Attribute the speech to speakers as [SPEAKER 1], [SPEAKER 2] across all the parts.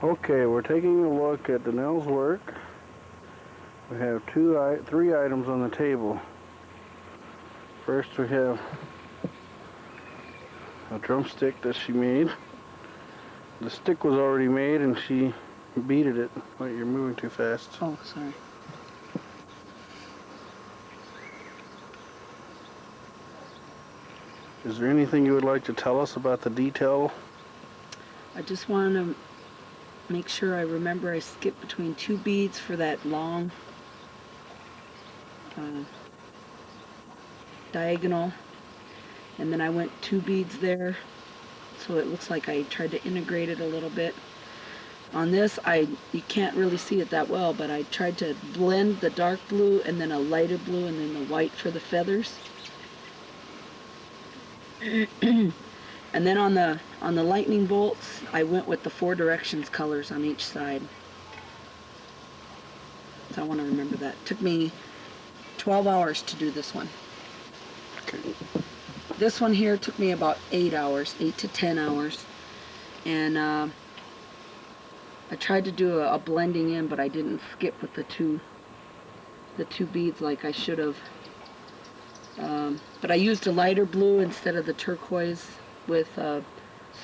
[SPEAKER 1] Okay, we're taking a look at Danelle's work. We have three items on the table. First we have a drumstick that she made. The stick was already made and she beaded it. Wait, you're moving too fast.
[SPEAKER 2] Oh, sorry.
[SPEAKER 1] Is there anything you would like to tell us about the detail?
[SPEAKER 2] I just want to make sure I remember I skipped between 2 beads for that long diagonal, and then I went 2 beads there, so it looks like I tried to integrate it a little bit. On this, you can't really see it that well, but I tried to blend the dark blue and then a lighter blue and then the white for the feathers. And then on the lightning bolts, I went with the 4 directions colors on each side. So I want to remember that. It took me 12 hours to do this one.
[SPEAKER 1] Okay.
[SPEAKER 2] This one here took me about 8 hours, 8 to 10 hours. And I tried to do a blending in, but I didn't skip with the two beads like I should have. But I used a lighter blue instead of the turquoise with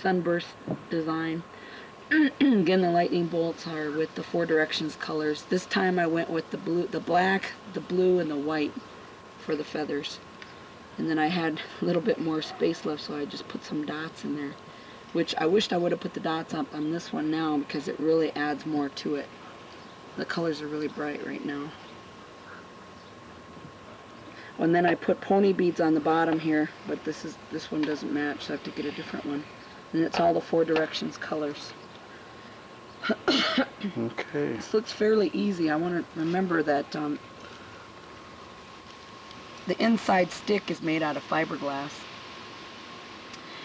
[SPEAKER 2] sunburst design. Again, the lightning bolts are with the 4 directions colors. This time I went with the blue, the black, the blue, and the white for the feathers. And then I had a little bit more space left, so I just put some dots in there, which I wished I would have put the dots up on this one now because it really adds more to it. The colors are really bright right now. And then I put pony beads on the bottom here, but this one doesn't match, so I have to get a different one. And it's all the 4 directions colors.
[SPEAKER 1] Okay.
[SPEAKER 2] This looks fairly easy. I want to remember that the inside stick is made out of fiberglass.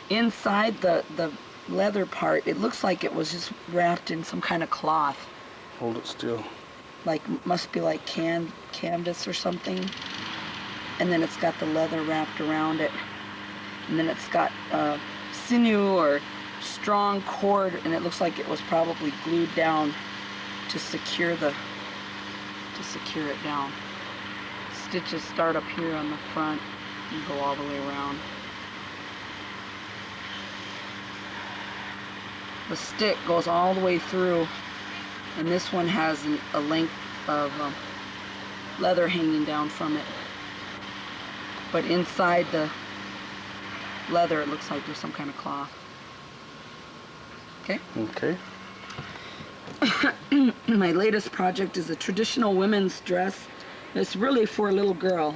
[SPEAKER 2] Inside the leather part, it looks like it was just wrapped in some kind of cloth.
[SPEAKER 1] Hold it still.
[SPEAKER 2] Like, must be like canvas or something. And then it's got the leather wrapped around it. And then it's got sinew or strong cord, and it looks like it was probably glued down to secure it down. Stitches start up here on the front and go all the way around. The stick goes all the way through, and this one has a length of leather hanging down from it. But inside the leather, it looks like there's some kind of cloth. Okay?
[SPEAKER 1] Okay.
[SPEAKER 2] My latest project is a traditional women's dress. It's really for a little girl.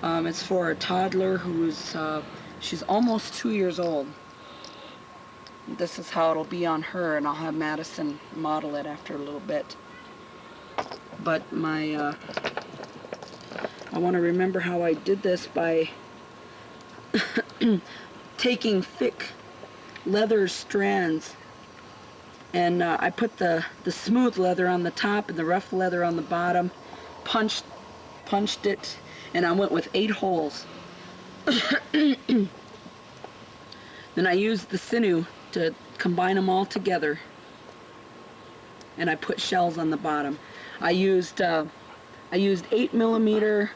[SPEAKER 2] It's for a toddler who's, she's almost 2 years old. This is how it'll be on her, and I'll have Madison model it after a little bit. But I want to remember how I did this by taking thick leather strands, and I put the smooth leather on the top and the rough leather on the bottom, punched it, and I went with 8 holes. Then I used the sinew to combine them all together, and I put shells on the bottom. I used 8mm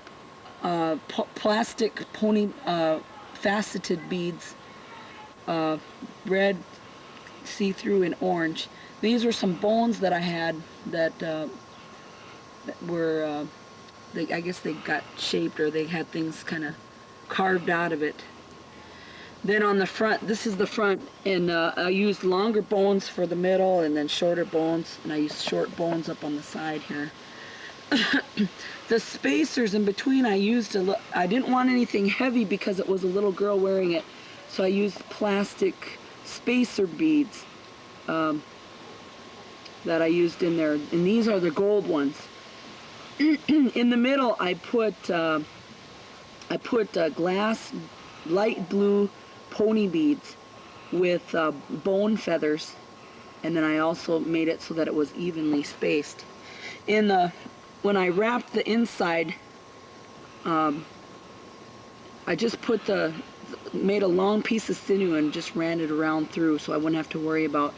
[SPEAKER 2] plastic pony faceted beads, red, see-through, and orange. These are some bones that I had that were, I guess they got shaped, or they had things kind of carved out of it. Then on the front, this is the front, and I used longer bones for the middle and then shorter bones, and I used short bones up on the side here. The spacers in between I used I didn't want anything heavy because it was a little girl wearing it, so I used plastic spacer beads that I used in there, and these are the gold ones. In the middle I put glass light blue pony beads with bone feathers, and then I also made it so that it was evenly spaced. When I wrapped the inside, I just made a long piece of sinew and just ran it around through, so I wouldn't have to worry about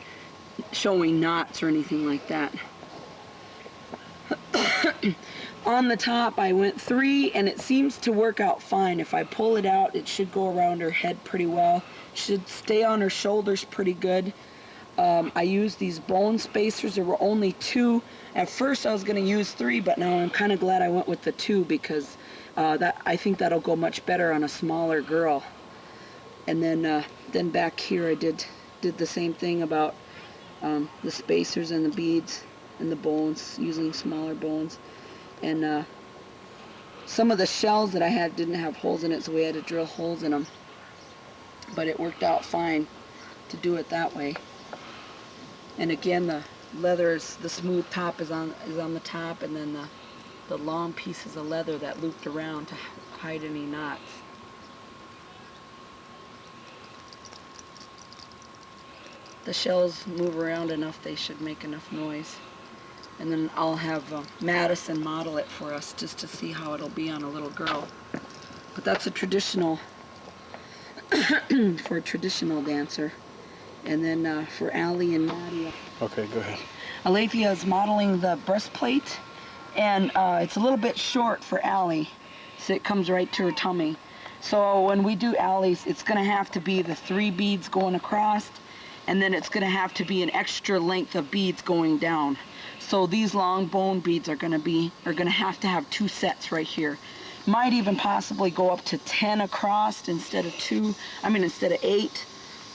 [SPEAKER 2] showing knots or anything like that. On the top I went 3, and it seems to work out fine. If I pull it out, it should go around her head pretty well. Should stay on her shoulders pretty good. I used these bone spacers. There were only 2. At first I was going to use 3, but now I'm kind of glad I went with the 2 because I think that'll go much better on a smaller girl. And then back here I did the same thing about the spacers and the beads and the bones, using smaller bones. And some of the shells that I had didn't have holes in it, so we had to drill holes in them. But it worked out fine to do it that way. And again, the leather is, the smooth top is on the top, and then the long pieces of leather that looped around to hide any knots. The shells move around enough, they should make enough noise. And then I'll have Madison model it for us just to see how it'll be on a little girl. But that's a traditional, for a traditional dancer. And then for Allie and Maddie.
[SPEAKER 1] Okay, go ahead.
[SPEAKER 2] Alethea is modeling the breastplate, and it's a little bit short for Allie, so it comes right to her tummy. So when we do Allie's, it's going to have to be the 3 beads going across, and then it's going to have to be an extra length of beads going down. So these long bone beads are going to have to have 2 sets right here. Might even possibly go up to 10 across instead of 8.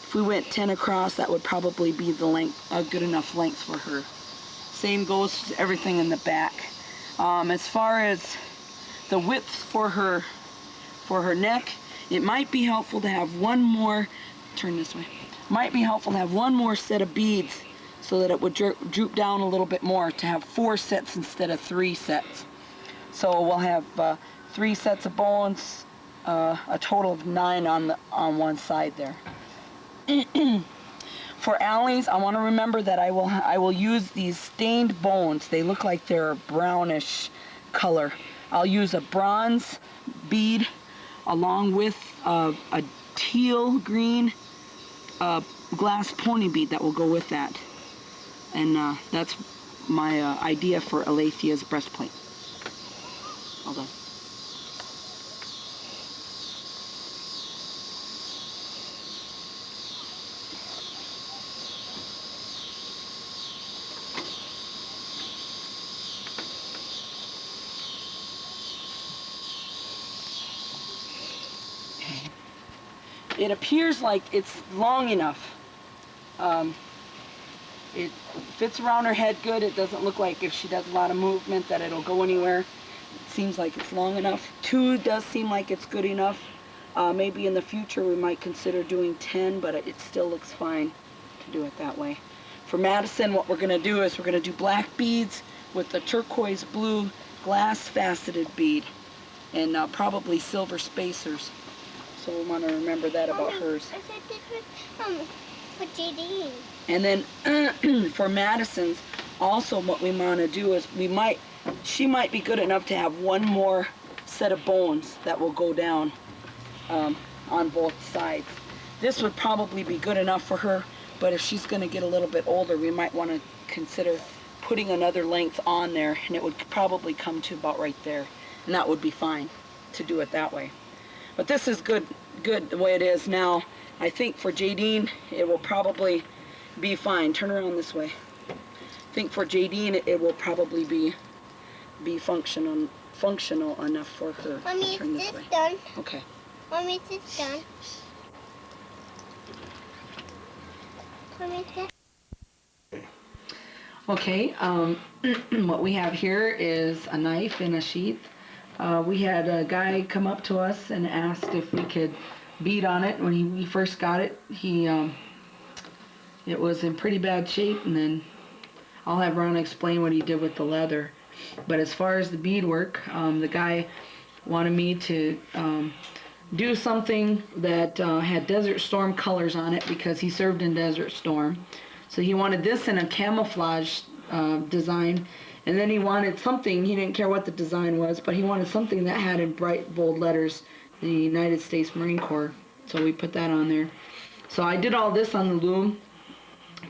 [SPEAKER 2] If we went 10 across, that would probably be the length, a good enough length for her. Same goes to everything in the back. As far as the width for her neck, it might be helpful to have one more, turn this way, might be helpful to have one more set of beads so that it would droop down a little bit more, to have 4 sets instead of 3 sets. So we'll have 3 sets of bones, a total of 9 on one side there. For Allie's, I want to remember that I will use these stained bones. They look like they're a brownish color. I'll use a bronze bead along with a teal green glass pony bead that will go with that. And that's my idea for Alethea's breastplate. Hold on. It appears like it's long enough. It fits around her head good. It doesn't look like, if she does a lot of movement, that it'll go anywhere. It seems like it's long enough. 2 does seem like it's good enough. Maybe in the future we might consider doing 10, but it still looks fine to do it that way. For Madison, what we're going to do is we're going to do black beads with the turquoise blue glass faceted bead, and probably silver spacers. So we'll want to remember that about hers.
[SPEAKER 3] I said this for JD.
[SPEAKER 2] And then for Madison's, also what we want to do is she might be good enough to have one more set of bones that will go down on both sides. This would probably be good enough for her, but if she's going to get a little bit older, we might want to consider putting another length on there, and it would probably come to about right there, and that would be fine to do it that way. But this is good the way it is now. I think for Jadine, it will probably be fine. Turn around this way. I think for Jadine, it will probably be functional enough for her.
[SPEAKER 3] Mommy,
[SPEAKER 2] Turn
[SPEAKER 3] is
[SPEAKER 2] this
[SPEAKER 3] this
[SPEAKER 2] way.
[SPEAKER 3] done?
[SPEAKER 2] Okay.
[SPEAKER 3] Mommy, is this done? Mommy, is this?
[SPEAKER 2] Okay, what we have here is a knife in a sheath. We had a guy come up to us and asked if we could bead on it. When we first got it, it was in pretty bad shape, and then I'll have Ron explain what he did with the leather. But as far as the beadwork, the guy wanted me to do something that had Desert Storm colors on it because he served in Desert Storm. So he wanted this in a camouflage design, and then he wanted something, he didn't care what the design was, but he wanted something that had in bright bold letters the United States Marine Corps. So we put that on there. So I did all this on the loom,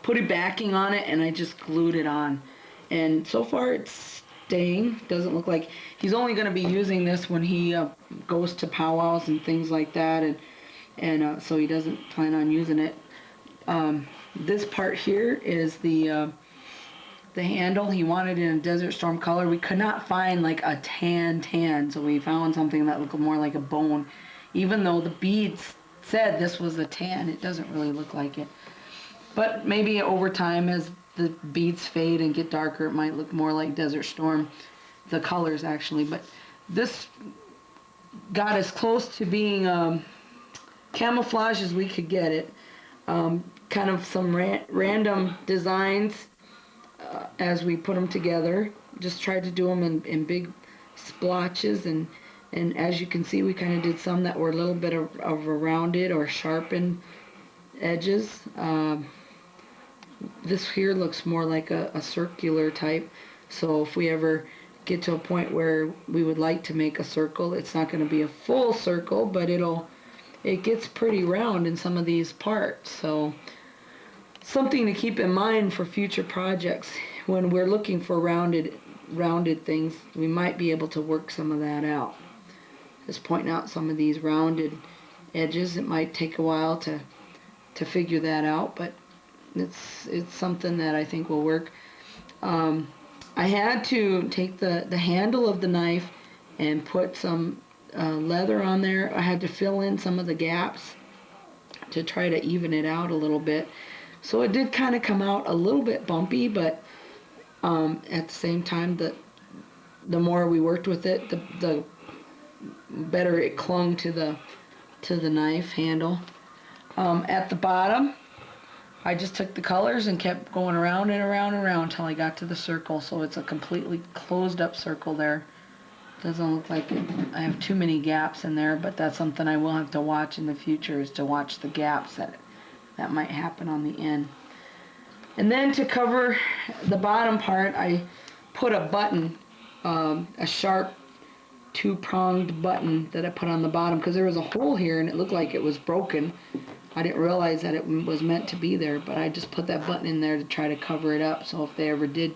[SPEAKER 2] put a backing on it, and I just glued it on. And so far it's staying. Doesn't look like he's only going to be using this when he goes to powwows and things like that, and so he doesn't plan on using it. This part here is the handle. He wanted it in a Desert Storm color. We could not find like a tan, so we found something that looked more like a bone. Even though the beads said this was a tan, it doesn't really look like it. But maybe over time, as the beads fade and get darker, it might look more like Desert Storm, the colors actually. But this got as close to being camouflage as we could get it. Kind of some random designs as we put them together. Just tried to do them in big splotches, and as you can see, we kind of did some that were a little bit of a rounded or sharpened edges. This here looks more like a circular type, so if we ever get to a point where we would like to make a circle, it's not going to be a full circle, but it gets pretty round in some of these parts. So something to keep in mind for future projects. When we're looking for rounded things, we might be able to work some of that out. Just pointing out some of these rounded edges. It might take a while to figure that out, but it's something that I think will work. I had to take the handle of the knife and put some leather on there. I had to fill in some of the gaps to try to even it out a little bit. So it did kind of come out a little bit bumpy, but at the same time, the more we worked with it, the better it clung to the knife handle. At the bottom, I just took the colors and kept going around and around and around until I got to the circle. So it's a completely closed up circle there. Doesn't look like I have too many gaps in there, but that's something I will have to watch in the future, is to watch the gaps that might happen on the end. And then to cover the bottom part, I put a button, a sharp two-pronged button that I put on the bottom, because there was a hole here and it looked like it was broken. I didn't realize that it was meant to be there, but I just put that button in there to try to cover it up, so if they ever did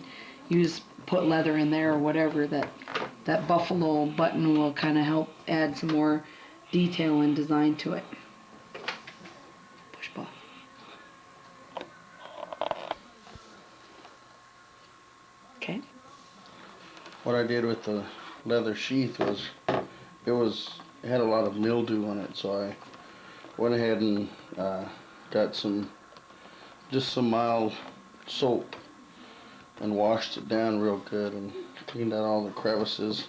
[SPEAKER 2] put leather in there or whatever, that buffalo button will kind of help add some more detail and design to it. Push ball. Okay.
[SPEAKER 1] What I did with the leather sheath was, it had a lot of mildew on it, so I went ahead and got some mild soap and washed it down real good and cleaned out all the crevices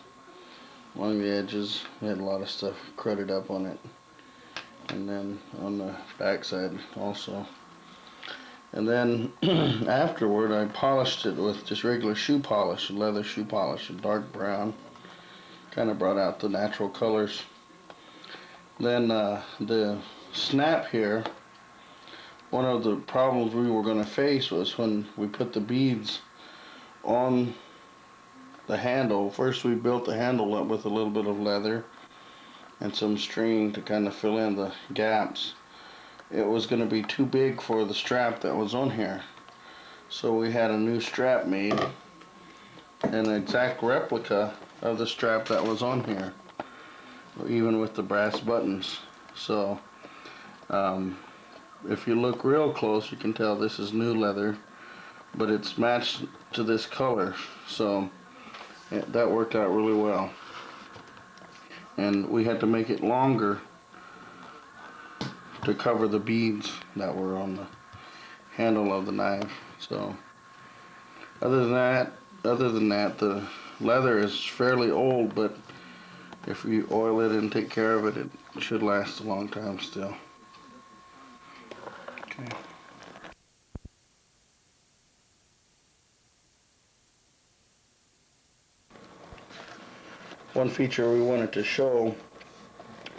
[SPEAKER 1] along the edges. We had a lot of stuff crudted up on it, and then on the back side also. And then afterward, I polished it with just regular shoe polish, leather shoe polish, a dark brown. Kind of brought out the natural colors. Then the snap here, one of the problems we were going to face was when we put the beads on the handle. First we built the handle up with a little bit of leather and some string to kind of fill in the gaps. It was going to be too big for the strap that was on here, so we had a new strap made, an exact replica of the strap that was on here, even with the brass buttons. So if you look real close, you can tell this is new leather, but it's matched to this color, so that worked out really well. And we had to make it longer to cover the beads that were on the handle of the knife. So other than that, the leather is fairly old, but if you oil it and take care of it, it should last a long time still. Okay. One feature we wanted to show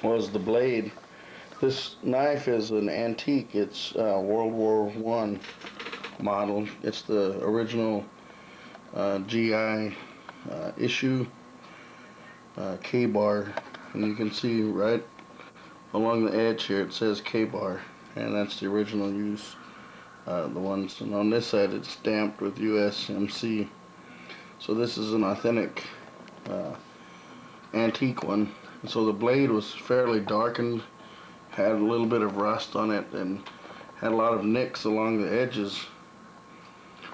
[SPEAKER 1] was the blade. This knife is an antique. It's World War I model. It's the original GI issue K-bar, and you can see right along the edge here it says K-bar, and that's the original use the ones, and on this side it's stamped with USMC. So this is an authentic antique one. And so the blade was fairly darkened, had a little bit of rust on it, and had a lot of nicks along the edges.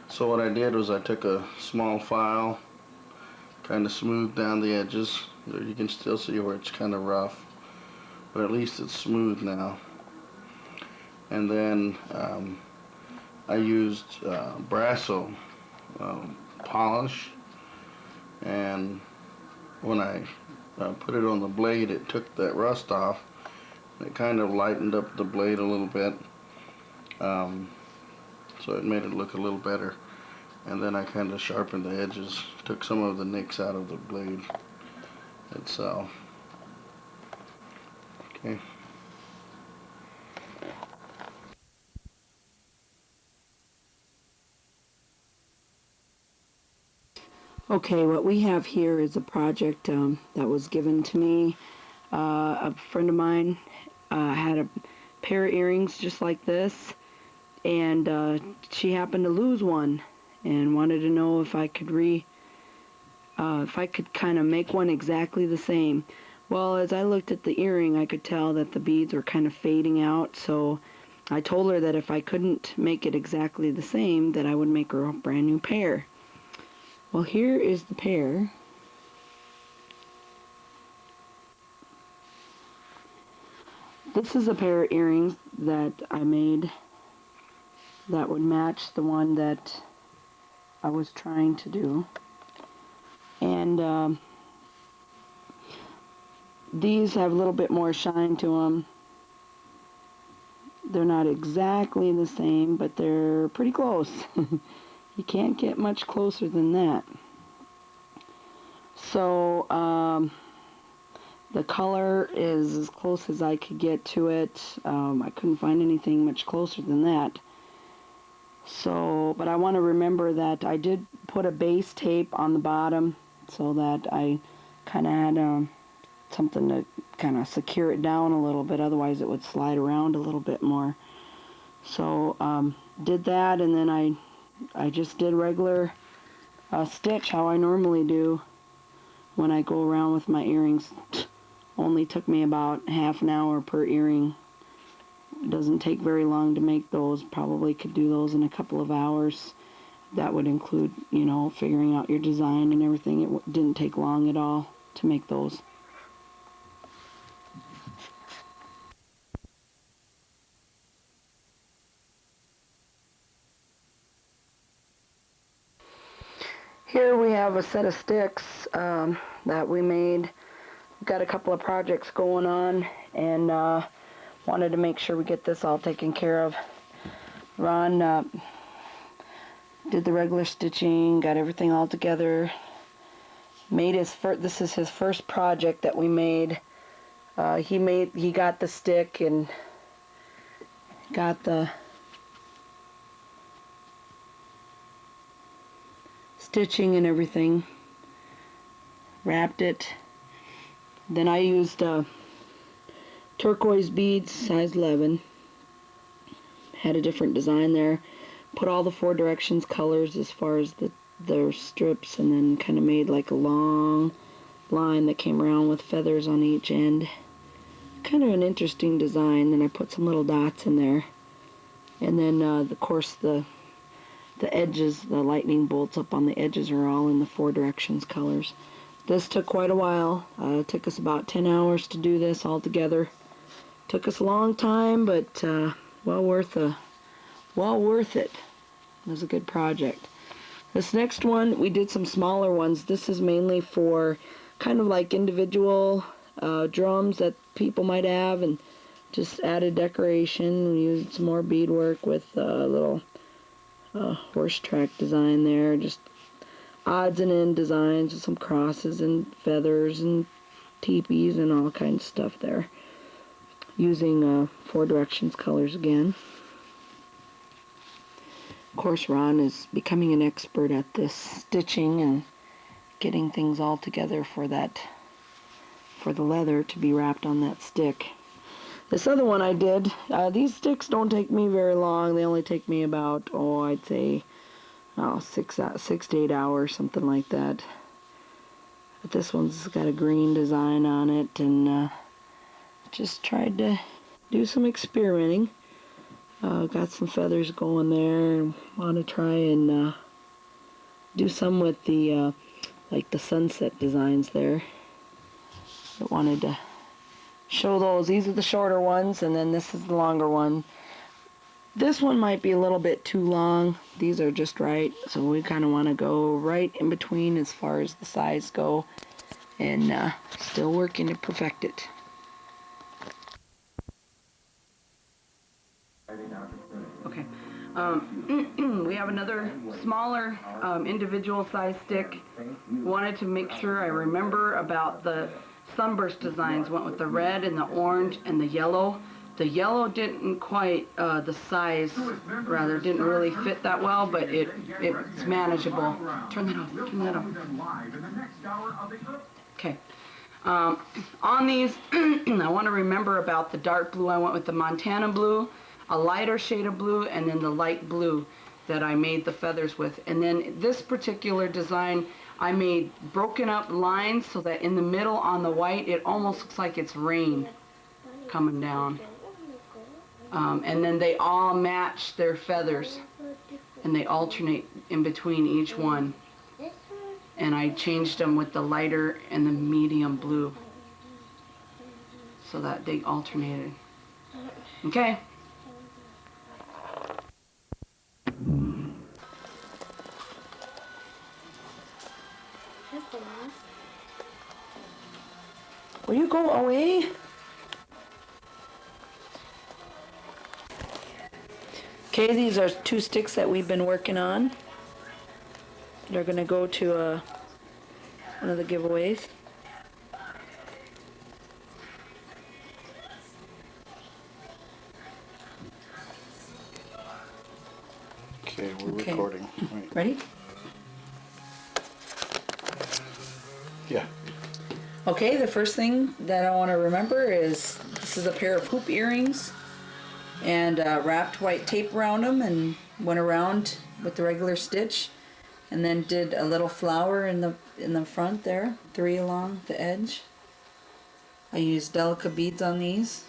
[SPEAKER 1] So what I did was I took a small file, kind of smoothed down the edges. You can still see where it's kind of rough, but at least it's smooth now. And then I used Brasso polish, and when I put it on the blade, it took that rust off. It kind of lightened up the blade a little bit, so it made it look a little better. And then I kind of sharpened the edges, took some of the nicks out of the blade itself. Okay.
[SPEAKER 2] Okay, what we have here is a project that was given to me. A friend of mine had a pair of earrings just like this, and she happened to lose one and wanted to know if I could kind of make one exactly the same. Well, as I looked at the earring, I could tell that the beads were kind of fading out, so I told her that if I couldn't make it exactly the same, that I would make her a brand new pair. Well, here is the pair. This is a pair of earrings that I made that would match the one that I was trying to do. And these have a little bit more shine to them. They're not exactly the same, but they're pretty close. You can't get much closer than that. So the color is as close as I could get to it. I couldn't find anything much closer than that. So, but I want to remember that I did put a base tape on the bottom so that I kind of had something to kind of secure it down a little bit, otherwise it would slide around a little bit more. So did that, and then I just did regular stitch how I normally do when I go around with my earrings. Only took me about half an hour per earring. It doesn't take very long to make those. Probably could do those in a couple of hours. That would include, you know, figuring out your design and everything. It didn't take long at all to make those. Here we have a set of sticks that we made. We've got a couple of projects going on, and wanted to make sure we get this all taken care of. Ron did the regular stitching, got everything all together. Made his first. This is his first project that we made. He got the stick and got the stitching and everything. Wrapped it. Then I used turquoise beads, size 11. Had a different design there. Put all the 4 directions colors as far as the strips, and then kind of made like a long line that came around with feathers on each end. Kind of an interesting design. Then I put some little dots in there. And then, of course, the edges, the lightning bolts up on the edges are all in the 4 directions colors. This took quite a while. It took us about 10 hours to do this all together. Took us a long time, but well worth it. It was a good project. This next one, we did some smaller ones. This is mainly for kind of like individual drums that people might have, and just added decoration. We used some more beadwork with a little horse track design there, just odds and end designs with some crosses and feathers and teepees and all kinds of stuff there, using 4 directions colors again. Of course, Ron is becoming an expert at this stitching and getting things all together for the leather to be wrapped on that stick. This other one I did, these sticks don't take me very long. They only take me about, I'd say, 6 to 8 hours, something like that. But this one's got a green design on it, and just tried to do some experimenting. Got some feathers going there, and want to try and do some with the like the sunset designs there. I wanted to show those. These are the shorter ones, and then this is the longer one. This one might be a little bit too long. These are just right, so we kind of want to go right in between as far as the size go, and still working to perfect it. Okay, we have another smaller individual size stick. Wanted to make sure I remember about the sunburst designs. Went with the red and the orange and the yellow. The yellow didn't quite, the size, rather, didn't really fit that well, but it's manageable. Turn that off, turn that off. Okay. On these, I want to remember about the dark blue. I went with the Montana blue, a lighter shade of blue, and then the light blue that I made the feathers with. And then this particular design, I made broken up lines so that in the middle on the white, it almost looks like it's rain coming down. And then they all match their feathers, and they alternate in between each one. And I changed them with the lighter and the medium blue so that they alternated. Okay. Will you go away? Okay, these are 2 sticks that we've been working on. They're going to go to one of the giveaways.
[SPEAKER 1] Okay, we're recording. Right.
[SPEAKER 2] Ready?
[SPEAKER 1] Yeah.
[SPEAKER 2] Okay, the first thing that I want to remember is this is a pair of hoop earrings, and wrapped white tape around them and went around with the regular stitch, and then did a little flower in the front there, 3 along the edge. I used Delica beads on these.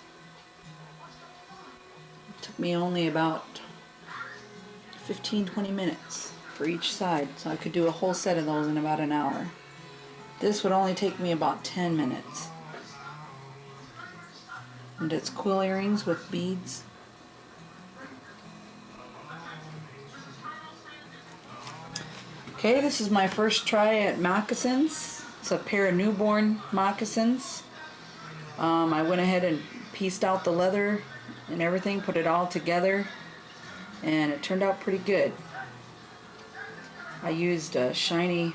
[SPEAKER 2] It took me only about 15-20 minutes for each side, so I could do a whole set of those in about an hour. This would only take me about 10 minutes. And it's quill earrings with beads. Okay, this is my first try at moccasins. It's a pair of newborn moccasins. I went ahead and pieced out the leather and everything, put it all together, and it turned out pretty good. I used shiny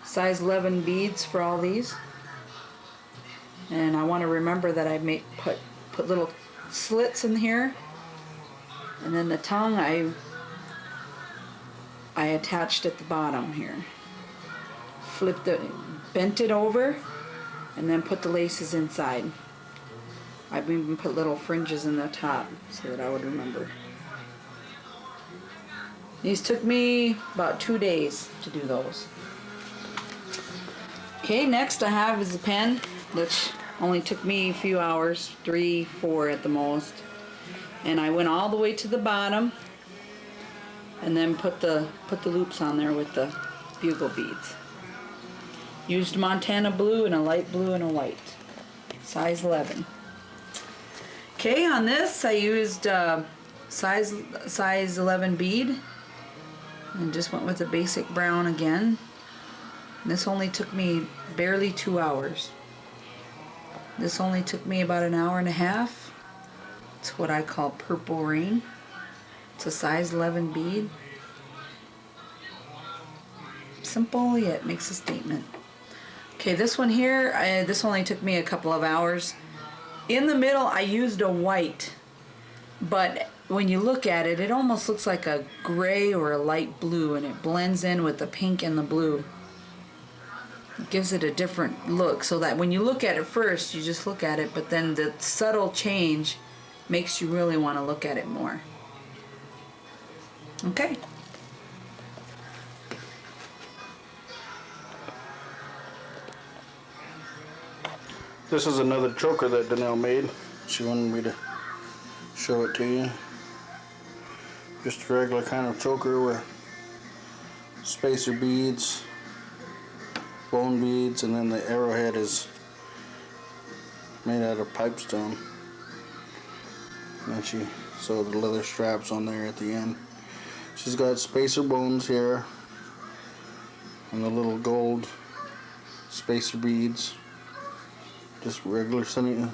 [SPEAKER 2] size 11 beads for all these, and I want to remember that I put little slits in here, and then the tongue I attached at the bottom here. Bent it over, and then put the laces inside. I've even put little fringes in the top so that I would remember. These took me about 2 days to do those. Okay, next I have is a pen, which only took me a few hours, 3, 4 at the most. And I went all the way to the bottom, and then put the loops on there with the bugle beads. Used Montana blue and a light blue and a white, size 11. Okay, on this I used size 11 bead, and just went with the basic brown again. This only took me barely 2 hours. This only took me about an hour and a half. It's what I call purple rain. It's a size 11 bead. Simple, yet makes a statement. Okay, this one here, this only took me a couple of hours. In the middle I used a white, but when you look at it, it almost looks like a gray or a light blue, and it blends in with the pink and the blue. gives it a different look, so that when you look at it first, you just look at it, but then the subtle change makes you really want to look at it more. Okay.
[SPEAKER 1] This is another choker that Danelle made. She wanted me to show it to you. Just a regular kind of choker with spacer beads, bone beads, and then the arrowhead is made out of pipestone. And she sewed the leather straps on there at the end. She's got spacer bones here and the little gold spacer beads. Just regular sinew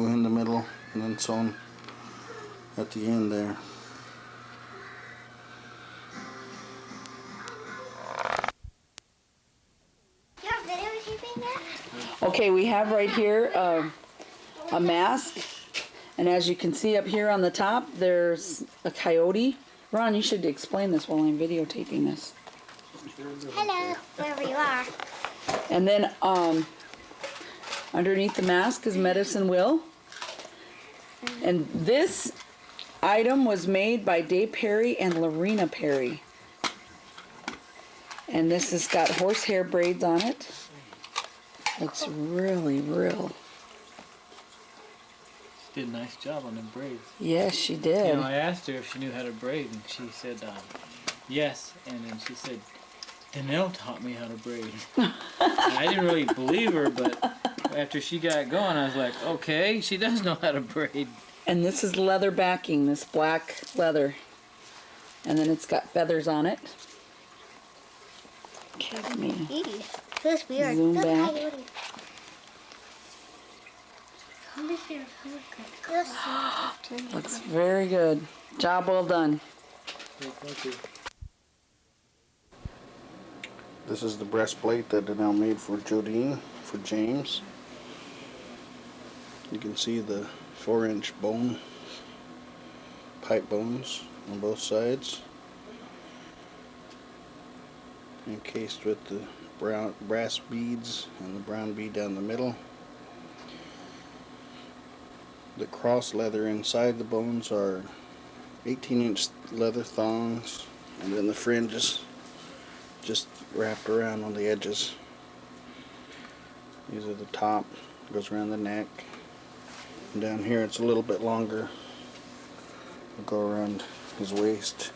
[SPEAKER 1] in the middle and then sewn at the end there.
[SPEAKER 2] Okay, we have right here a mask, and as you can see up here on the top, there's a coyote. Ron, you should explain this while I'm videotaping this.
[SPEAKER 3] Hello, wherever you are.
[SPEAKER 2] And then underneath the mask is Medicine Will. And this item was made by Dave Perry and Lorena Perry. And this has got horsehair braids on it. Looks really real.
[SPEAKER 4] She did a nice job on them braids.
[SPEAKER 2] Yes, she did.
[SPEAKER 4] You know, I asked her if she knew how to braid, and she said yes. And then she said, Danelle taught me how to braid. And I didn't really believe her, but after she got going, I was like, okay, she does know how to braid.
[SPEAKER 2] And this is leather backing, this black leather. And then it's got feathers on it. Okay, let me
[SPEAKER 3] Feels weird.
[SPEAKER 2] zoom
[SPEAKER 3] Look,
[SPEAKER 2] back.
[SPEAKER 3] coyote.
[SPEAKER 2] Looks very good. Job well done.
[SPEAKER 4] Thank you.
[SPEAKER 1] This is the breastplate that Danelle made for Jodine, for James. You can see the 4-inch bone, pipe bones on both sides. Encased with the brass beads and the brown bead down the middle. The cross leather inside the bones are 18-inch leather thongs, and then the fringe is just wrapped around on the edges. These are the top, goes around the neck. And down here it's a little bit longer. It'll go around his waist.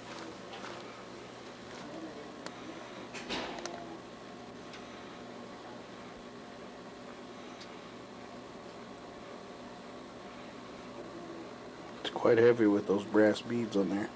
[SPEAKER 1] It's quite heavy with those brass beads on there.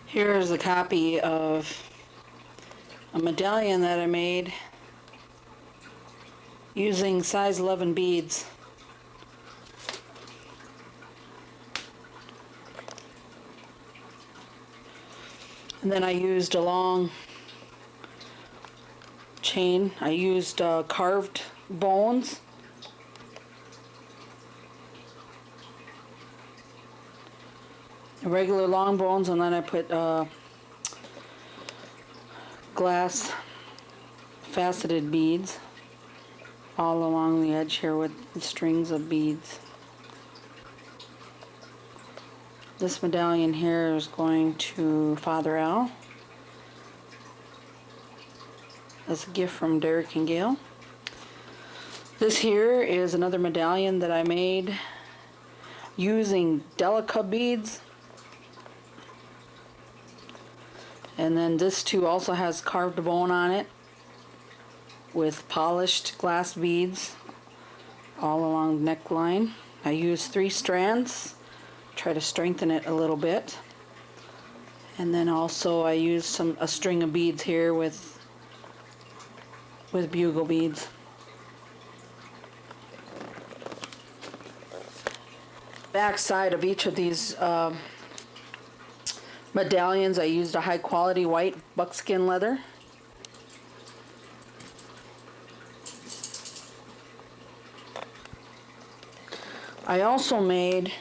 [SPEAKER 2] Here is a copy of a medallion that I made using size 11 beads. And then I used a long chain. I used carved bones. Regular long bones, and then I put glass faceted beads all along the edge here with strings of beads. This medallion here is going to Father Al as a gift from Derek and Gail. This here is another medallion that I made using Delica beads. And then this too also has carved bone on it with polished glass beads all along the neckline. I used 3 strands, try to strengthen it a little bit. And then also I used a string of beads here with bugle beads. back side of each of these medallions, I used a high quality white buckskin leather. I also made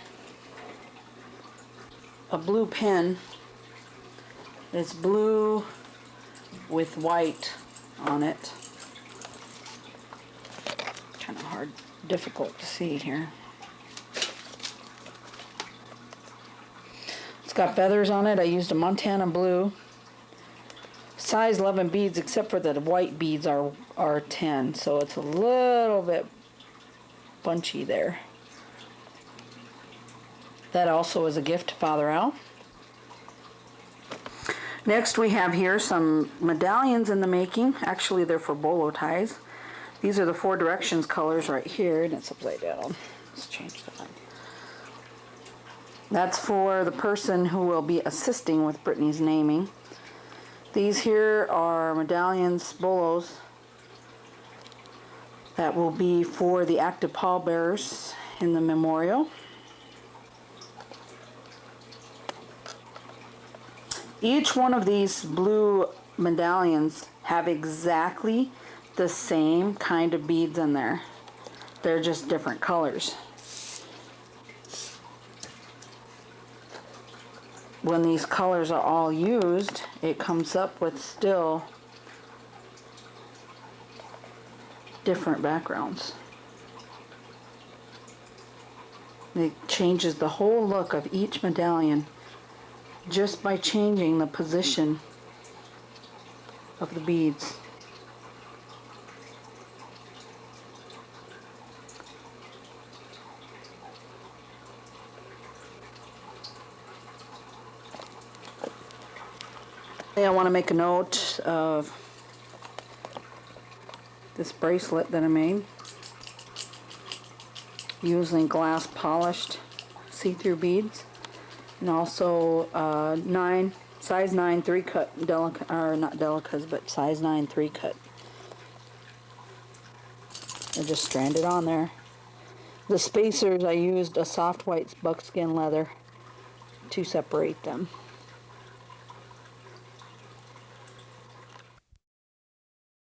[SPEAKER 2] a blue pen. It's blue with white on it. Kind of hard, difficult to see here. It's got feathers on it. I used a Montana blue. Size 11 beads, except for the white beads are 10, so it's a little bit bunchy there. That also is a gift to Father Al. Next we have here some medallions in the making. Actually, they're for bolo ties. These are the 4 Directions colors right here, and it's upside down. Let's change that. That's for the person who will be assisting with Brittany's naming. These here are medallions, bolos, that will be for the active pallbearers in the memorial. Each one of these blue medallions have exactly the same kind of beads in there. They're just different colors. When these colors are all used, it comes up with still different backgrounds. It changes the whole look of each medallion just by changing the position of the beads. I want to make a note of this bracelet that I made using glass polished see-through beads, and also size 9 3-cut or not delicas, but size 9 3-cut. They're just stranded on there. The spacers, I used a soft white buckskin leather to separate them.